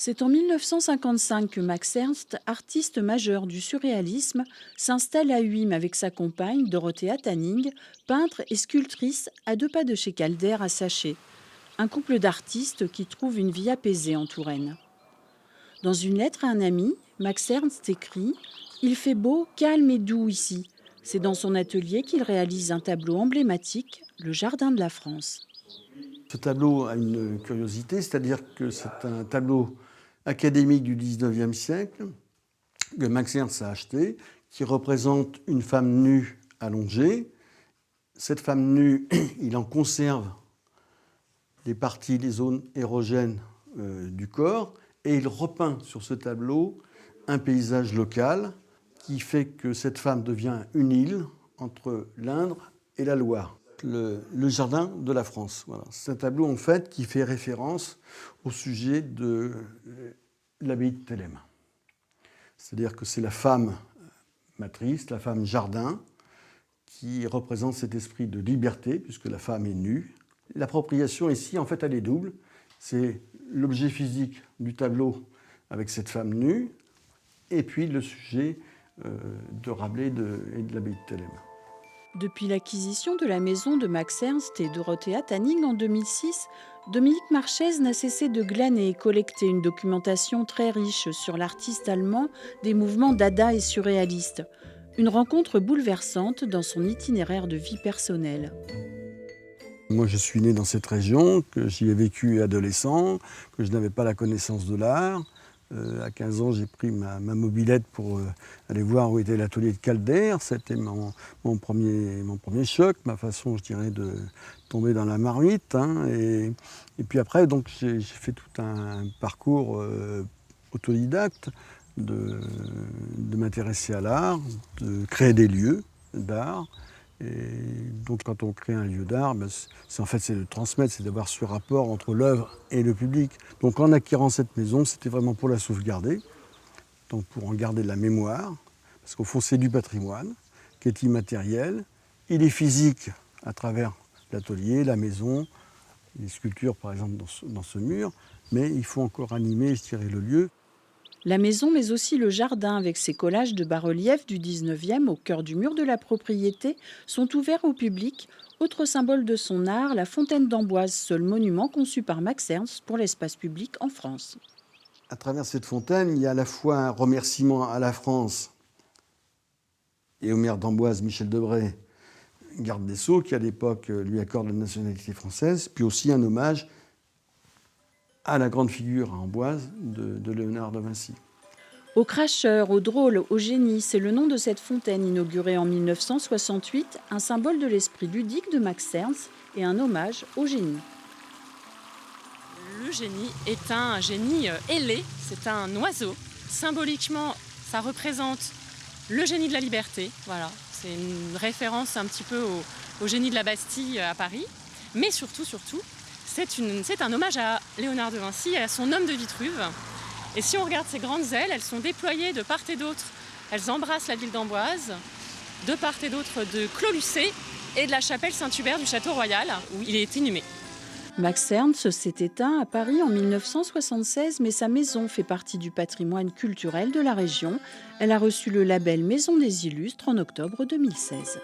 C'est en 1955 que Max Ernst, artiste majeur du surréalisme, s'installe à Huim avec sa compagne Dorothea Tanning, peintre et sculptrice à 2 pas de chez Calder à Saché. Un couple d'artistes qui trouvent une vie apaisée en Touraine. Dans une lettre à un ami, Max Ernst écrit « Il fait beau, calme et doux ici ». C'est dans son atelier qu'il réalise un tableau emblématique, le Jardin de la France. Ce tableau a une curiosité, c'est-à-dire que c'est un tableau académique du XIXe siècle que Max Ernst a acheté, qui représente une femme nue allongée. Cette femme nue, il en conserve les parties, les zones érogènes du corps, et il repeint sur ce tableau un paysage local qui fait que cette femme devient une île entre l'Indre et la Loire. Le jardin de la France. Voilà. C'est un tableau en fait qui fait référence au sujet de l'abbaye de Thélème. C'est-à-dire que c'est la femme matrice, la femme jardin, qui représente cet esprit de liberté, puisque la femme est nue. L'appropriation ici, en fait, elle est double. C'est l'objet physique du tableau avec cette femme nue, et puis le sujet de Rabelais et de l'abbaye de Thélème. Depuis l'acquisition de la maison de Max Ernst et Dorothea Tanning en 2006, Dominique Marchès n'a cessé de glaner et collecter une documentation très riche sur l'artiste allemand des mouvements dada et surréalistes. Une rencontre bouleversante dans son itinéraire de vie personnelle. Moi, je suis né dans cette région, que j'y ai vécu adolescent, que je n'avais pas la connaissance de l'art. À 15 ans, j'ai pris ma mobilette pour aller voir où était l'atelier de Calder. C'était mon premier choc, ma façon, je dirais, de tomber dans la marmite. Hein. Et puis après, donc, j'ai fait tout un parcours autodidacte de m'intéresser à l'art, de créer des lieux d'art. Et donc quand on crée un lieu d'art, c'est de transmettre, c'est d'avoir ce rapport entre l'œuvre et le public. Donc en acquérant cette maison, c'était vraiment pour la sauvegarder, donc pour en garder la mémoire, parce qu'au fond c'est du patrimoine qui est immatériel. Il est physique à travers l'atelier, la maison, les sculptures par exemple dans ce mur, mais il faut encore animer, je dirais, le lieu. La maison, mais aussi le jardin, avec ses collages de bas-reliefs du 19e au cœur du mur de la propriété, sont ouverts au public. Autre symbole de son art, la fontaine d'Amboise, seul monument conçu par Max Ernst pour l'espace public en France. À travers cette fontaine, il y a à la fois un remerciement à la France et au maire d'Amboise, Michel Debré, garde des Sceaux, qui à l'époque lui accorde la nationalité française, puis aussi un hommage à la grande figure à Amboise de Léonard de Vinci. Au cracheur, au drôle, au génie, c'est le nom de cette fontaine inaugurée en 1968, un symbole de l'esprit ludique de Max Ernst et un hommage au génie. Le génie est un génie ailé, c'est un oiseau. Symboliquement, ça représente le génie de la liberté. Voilà, c'est une référence un petit peu au génie de la Bastille à Paris. Mais surtout, c'est un hommage à Léonard de Vinci et à son homme de Vitruve. Et si on regarde ces grandes ailes, elles sont déployées de part et d'autre. Elles embrassent la ville d'Amboise, de part et d'autre de Clos-Lucé et de la chapelle Saint-Hubert du Château Royal, où il est inhumé. Max Ernst s'est éteint à Paris en 1976, mais sa maison fait partie du patrimoine culturel de la région. Elle a reçu le label Maison des Illustres en octobre 2016.